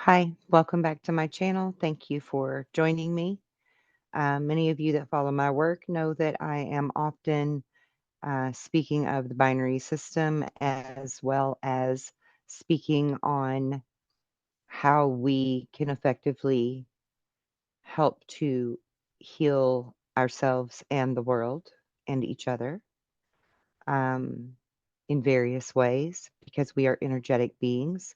Hi, welcome back to my channel. Thank you for joining me. Many of you that follow my work know that I am often speaking of the binary system as well as speaking on how we can effectively help to heal ourselves and the world and each other um, in various ways because we are energetic beings.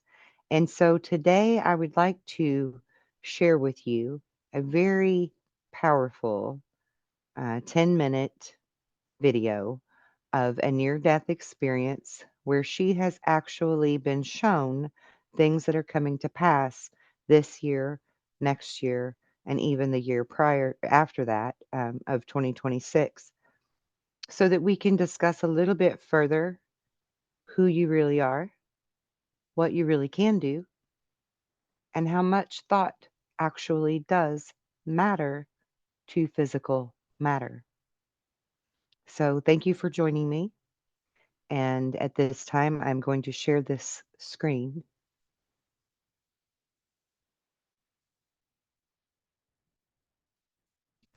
And so today I would like to share with you a very powerful 10-minute video of a near death experience where she has actually been shown things that are coming to pass this year, next year, and even the year prior after that of 2026, so that we can discuss a little bit further who you really are, what you really can do, and how much thought actually does matter to physical matter. So, thank you for joining me. And at this time, I'm going to share this screen,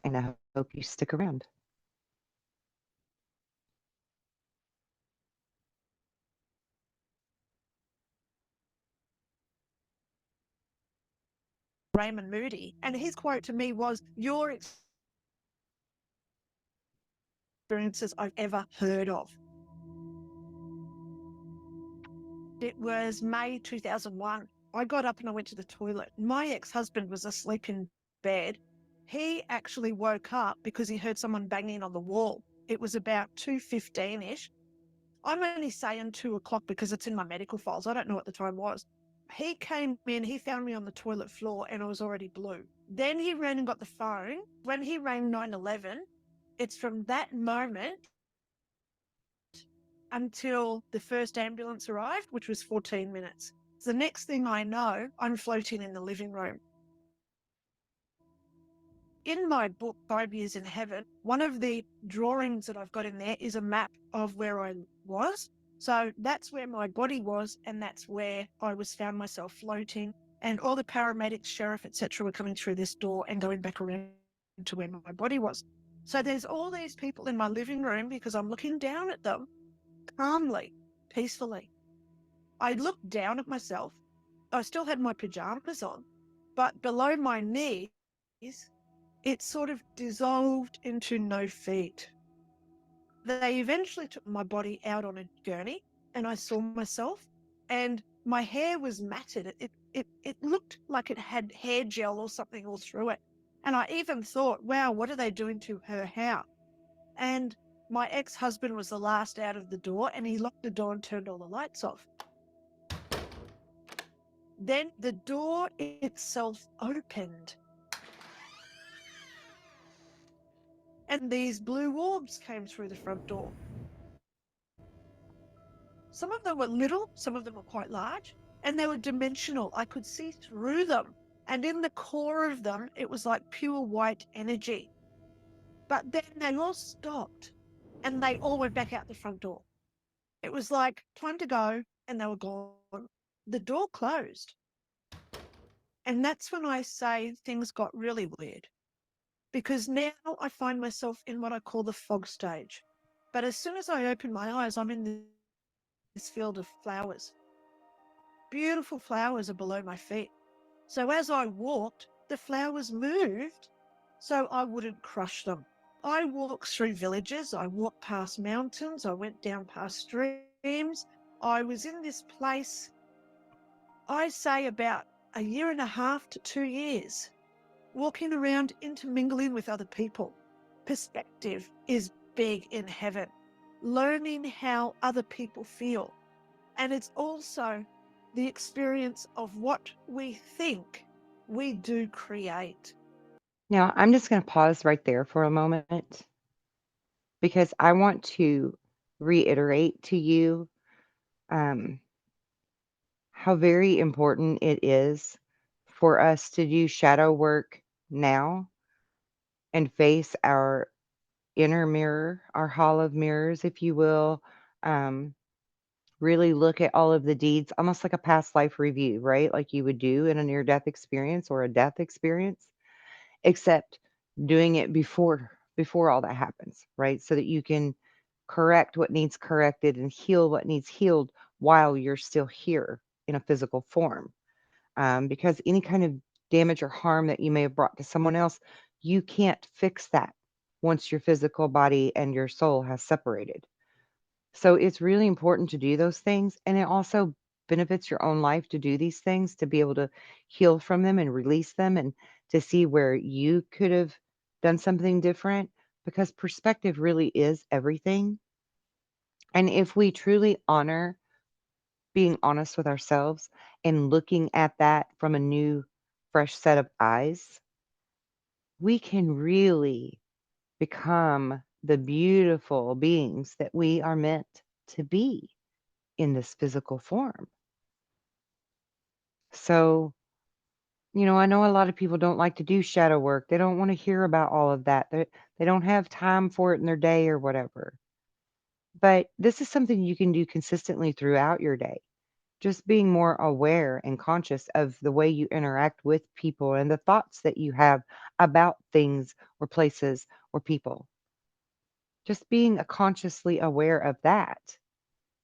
and I hope you stick around. Raymond Moody, and his quote to me was, "Your experiences I've ever heard of." It was May 2001. I got up and I went to the toilet. My ex-husband was asleep in bed. He actually woke up because he heard someone banging on the wall. It was about 2:15ish. I'm only saying 2 o'clock because it's in my medical files. I don't know what the time was. He came in, he found me on the toilet floor and I was already blue. Then he ran and got the phone. When he rang 911, it's from that moment until the first ambulance arrived, which was 14 minutes. The next thing I know, I'm floating in the living room. In my book, 5 Years in Heaven, one of the drawings that I've got in there is a map of where I was. So that's where my body was, and that's where I was found myself floating. And all the paramedics, sheriff, etc., were coming through this door and going back around to where my body was. So there's all these people in my living room because I'm looking down at them calmly, peacefully. I looked down at myself. I still had my pajamas on, but below my knees, it sort of dissolved into no feet. They eventually took my body out on a journey and I saw myself, and my hair was matted. It looked like it had hair gel or something all through it. And I even thought, wow, what are they doing to her hair? And my ex-husband was the last out of the door and he locked the door and turned all the lights off. Then the door itself opened and these blue orbs came through the front door. Some of them were little, some of them were quite large, and they were dimensional. I could see through them. And in the core of them, it was like pure white energy. But then they all stopped and they all went back out the front door. It was like time to go, and they were gone. The door closed. And that's when I say things got really weird, because now I find myself in what I call the fog stage. But as soon as I open my eyes, I'm in this field of flowers. Beautiful flowers are below my feet. So as I walked, the flowers moved so I wouldn't crush them. I walked through villages, I walked past mountains, I went down past streams. I was in this place, I say about a year and a half to 2 years, walking around, intermingling with other people. Perspective is big in heaven, learning how other people feel. And it's also the experience of what we think we do create. Now, I'm just going to pause right there for a moment because I want to reiterate to you um, how very important it is for us to do shadow work now and face our inner mirror, our hall of mirrors, if you will, um, really look at all of the deeds, almost like a past life review, right? Like you would do in a near death experience or a death experience, except doing it before all that happens, right? So that you can correct what needs corrected and heal what needs healed while you're still here in a physical form. Because any kind of damage or harm that you may have brought to someone else, you can't fix that once your physical body and your soul has separated. So it's really important to do those things. And it also benefits your own life to do these things, to be able to heal from them and release them and to see where you could have done something different, because perspective really is everything. And if we truly honor being honest with ourselves and looking at that from a new, fresh set of eyes, we can really become the beautiful beings that we are meant to be in this physical form. So, I know a lot of people don't like to do shadow work. They don't want to hear about all of that. They don't have time for it in their day or whatever. But this is something you can do consistently throughout your day. Just being more aware and conscious of the way you interact with people and the thoughts that you have about things or places or people. Just being consciously aware of that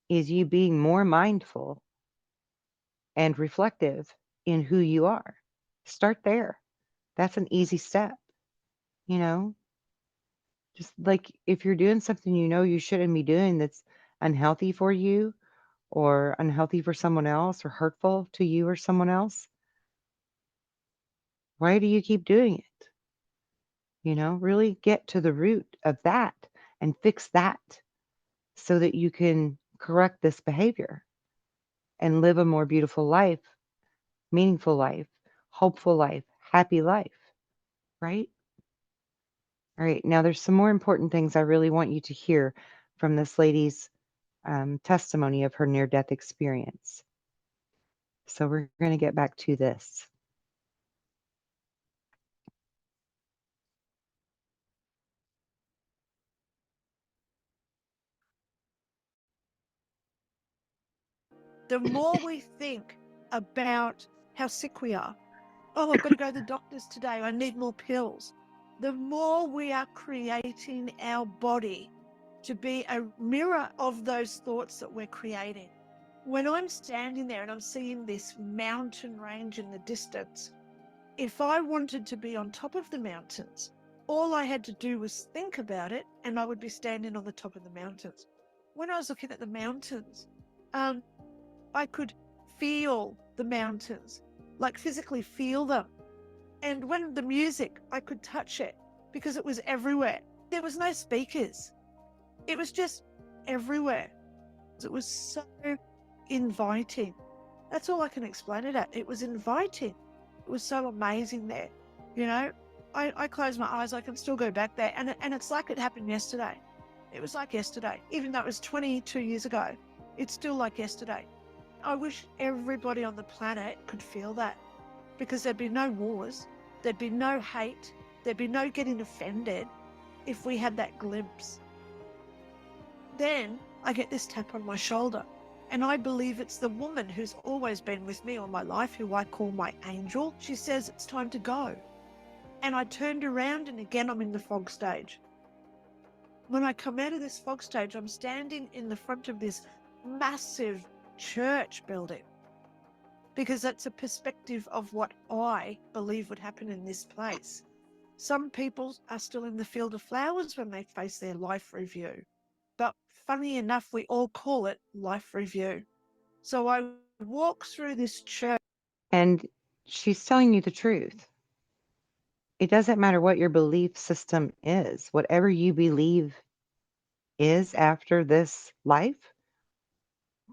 is you being more mindful and reflective in who you are. Start there. That's an easy step, you know? Just like if you're doing something you shouldn't be doing that's unhealthy for you or unhealthy for someone else or hurtful to you or someone else, why do you keep doing it? Really get to the root of that and fix that so that you can correct this behavior and live a more beautiful life, meaningful life, hopeful life, happy life, right? All right. Now, there's some more important things I really want you to hear from this lady's testimony of her near death experience. So, we're going to get back to this. The more we think about how sick we are, oh, I've got to go to the doctors today, I need more pills, the more we are creating our body to be a mirror of those thoughts that we're creating. When I'm standing there and I'm seeing this mountain range in the distance, if I wanted to be on top of the mountains, all I had to do was think about it and I would be standing on the top of the mountains. When I was looking at the mountains, I could feel the mountains, like physically feel them. And when the music, I could touch it because it was everywhere. There was no speakers. It was just everywhere. It was so inviting. That's all I can explain it at. It was inviting. It was so amazing there. You know, I close my eyes, I can still go back there. And it's like it happened yesterday. It was like yesterday. Even though it was 22 years ago, it's still like yesterday. I wish everybody on the planet could feel that, because there'd be no wars, there'd be no hate, there'd be no getting offended if we had that glimpse. Then I get this tap on my shoulder, and I believe it's the woman who's always been with me all my life, who I call my angel. She says it's time to go. And I turned around and again I'm in the fog stage. When I come out of this fog stage, I'm standing in the front of this massive church building, because that's a perspective of what I believe would happen in this place. Some people are still in the field of flowers when they face their life review. But funny enough, we all call it life review. So I walk through this church. And she's telling you the truth. It doesn't matter what your belief system is, whatever you believe is after this life,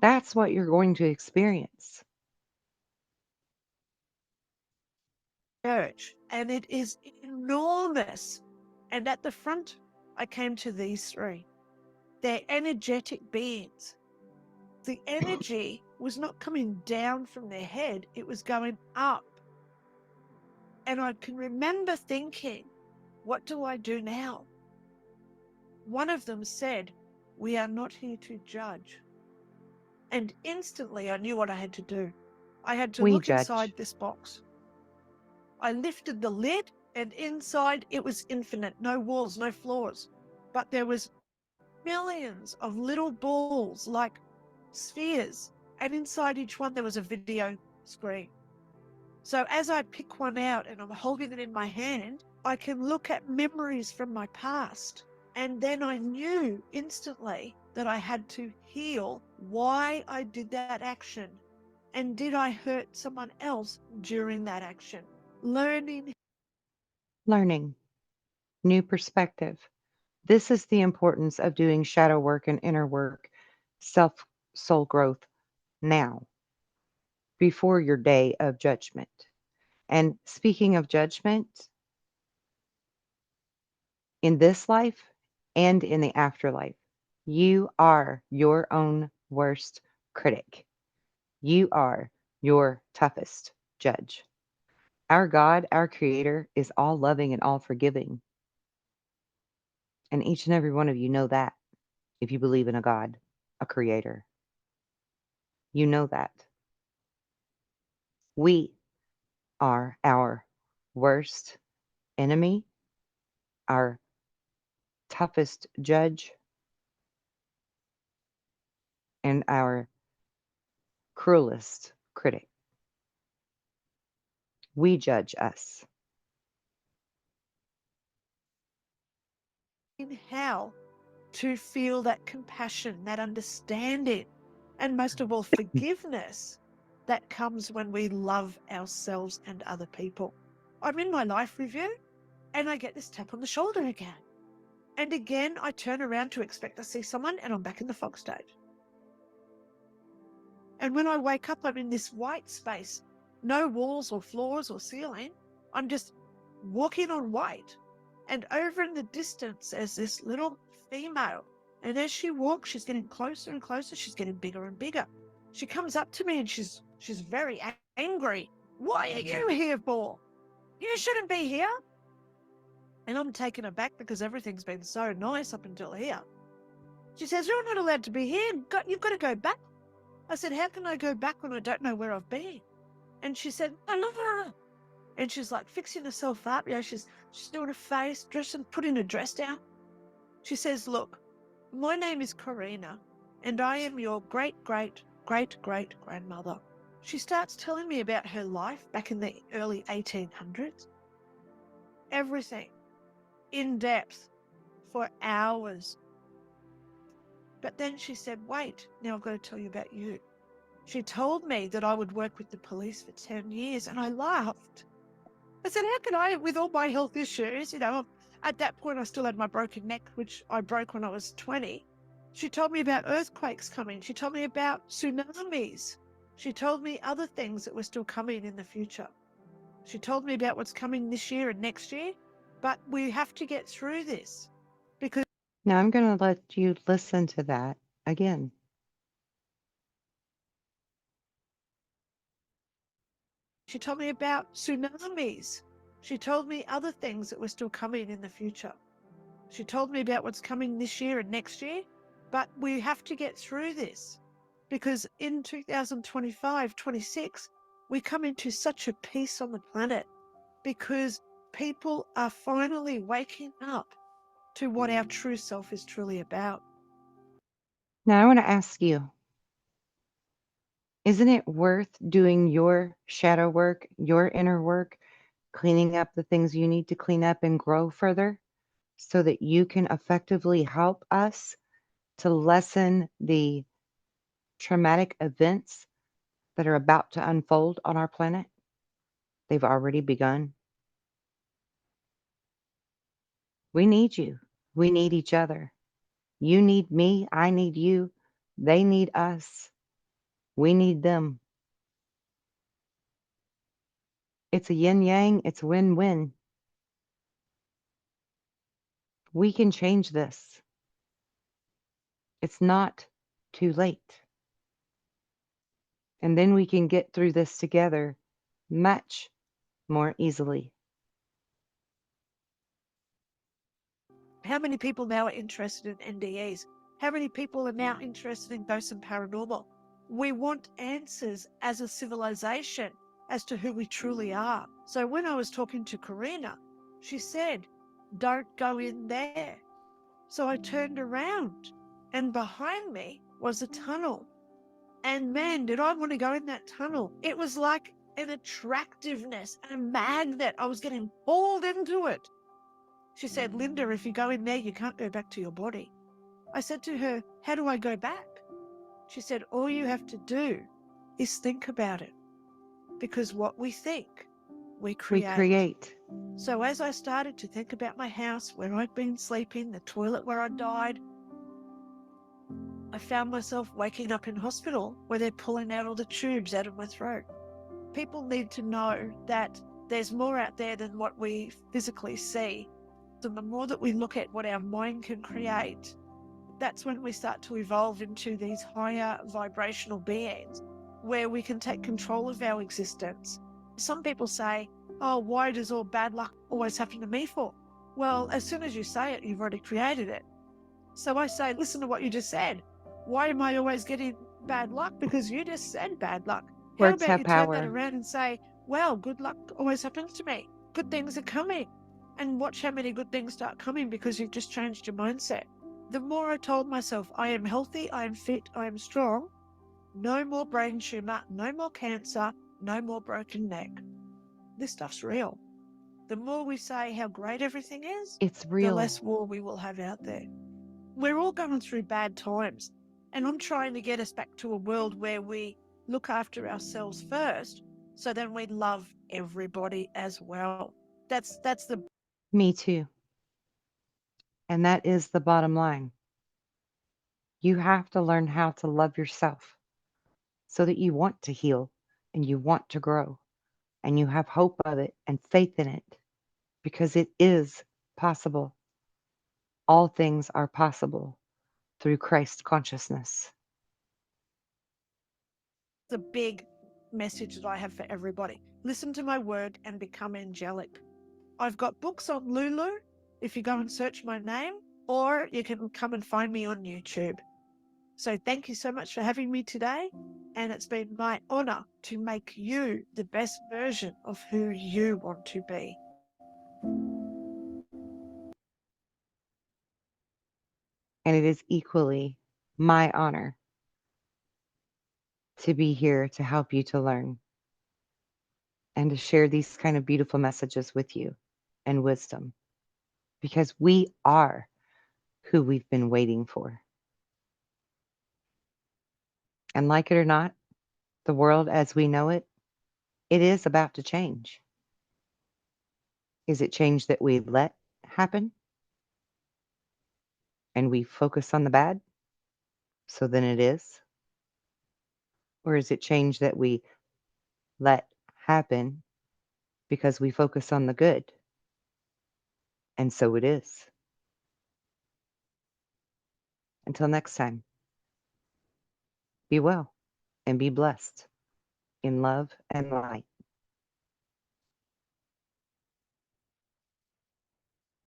that's what you're going to experience. Church, and it is enormous. And at the front, I came to these three. They're energetic beings. The energy was not coming down from their head, it was going up. And I can remember thinking, what do I do now? One of them said, we are not here to judge. And instantly I knew what I had to do. I had to We look judge. inside this box. I lifted the lid, and inside it was infinite. No walls, no floors. But there was millions of little balls like spheres. And inside each one there was a video screen. So as I pick one out and I'm holding it in my hand, I can look at memories from my past. And then I knew instantly that I had to heal why I did that action. And did I hurt someone else during that action? Learning. Learning. New perspective. This is the importance of doing shadow work and inner work, self soul growth now, before your day of judgment. And speaking of judgment, in this life and in the afterlife, you are your own worst critic. You are your toughest judge. Our God, our Creator, is all loving and all forgiving. And each and every one of you know that if you believe in a God, a Creator. You know that. We are our worst enemy, our toughest judge, and our cruelest critic. We judge us. How to feel that compassion, that understanding, and most of all, forgiveness that comes when we love ourselves and other people. I'm in my life review and I get this tap on the shoulder again. And again, I turn around to expect to see someone and I'm back in the fog stage. And when I wake up, I'm in this white space, no walls or floors or ceiling. I'm just walking on white. And over in the distance, there's this little female. And as she walks, she's getting closer and closer. She's getting bigger and bigger. She comes up to me and she's very angry. What are you here for? You shouldn't be here. And I'm taken aback because everything's been so nice up until here. She says, you're not allowed to be here. You've got to go back. I said, how can I go back when I don't know where I've been? And she said, I love her. And she's like fixing herself up. You know, she's doing her face, dressing, putting her dress down. She says, look, my name is Corina, and I am your great, great, great, great grandmother. She starts telling me about her life back in the early 1800s. Everything in depth for hours. But then she said, wait, now I've got to tell you about you. She told me that I would work with the police for 10 years, and I laughed. I said, how can I, with all my health issues, you know, at that point I still had my broken neck, which I broke when I was 20. She told me about earthquakes coming. She told me about tsunamis. She told me other things that were still coming in the future. She told me about what's coming this year and next year, but we have to get through this because Now I'm going to let you listen to that again. she told me about tsunamis. She told me other things that were still coming in the future. She told me about what's coming this year and next year, but we have to get through this because in 2025, 26, we come into such a peace on the planet because people are finally waking up to what our true self is truly about. Now I want to ask you, isn't it worth doing your shadow work, your inner work, cleaning up the things you need to clean up and grow further so that you can effectively help us to lessen the traumatic events that are about to unfold on our planet? They've already begun. We need you. We need each other. You need me. I need you. They need us. We need them. It's a yin yang. It's win win. We can change this. It's not too late. And then we can get through this together much more easily. How many people now are interested in NDEs? How many people are now interested in ghosts and paranormal? We want answers as a civilization as to who we truly are. So when I was talking to Karina, she said, don't go in there. So I turned around and behind me was a tunnel. And man, did I want to go in that tunnel. It was like an attractiveness, a magnet. I was getting pulled into it. She said, Linda, if you go in there, you can't go back to your body. I said to her, how do I go back? She said, all you have to do is think about it. Because what we think, we We create. create. So as I started to think about my house, where I'd been sleeping, the toilet where I died, I found myself waking up in hospital where they're pulling out all the tubes out of my throat. People need to know that there's more out there than what we physically see. So the more that we look at what our mind can create, that's when we start to evolve into these higher vibrational beings where we can take control of our existence. Some people say, oh, why does all bad luck always happen to me for? Well, as soon as you say it, you've already created it. So I say, listen to what you just said. Why am I always getting bad luck? Because you just said bad luck. How Words about have you turn that power. around and say, well, good luck always happens to me. Good things are coming. And watch how many good things start coming because you've just changed your mindset. The more I told myself, I am healthy, I am fit, I am strong, no more brain tumor, no more cancer, no more broken neck. This stuff's real. The more we say how great everything is, It's the real. less war we will have out there. We're all going through bad times, and I'm trying to get us back to a world where we look after ourselves first, so then we love everybody as well. That's the Me too. And that is the bottom line. You have to learn how to love yourself so that you want to heal and you want to grow and you have hope of it and faith in it because it is possible. All things are possible through Christ consciousness. the big message that I have for everybody. Listen to my word and become angelic. I've got books on Lulu if you go and search my name, or you can come and find me on YouTube. So thank you so much for having me today. And it's been my honor to make you the best version of who you want to be. And it is equally my honor to be here to help you to learn and to share these kind of beautiful messages with you and wisdom because we are who we've been waiting for. And like it or not, the world as we know it, it is about to change. Is it change that we let happen and we focus on the bad? So then it is? Or is it change that we let happen because we focus on the good? And so it is. Until next time, be well and be blessed in love and light.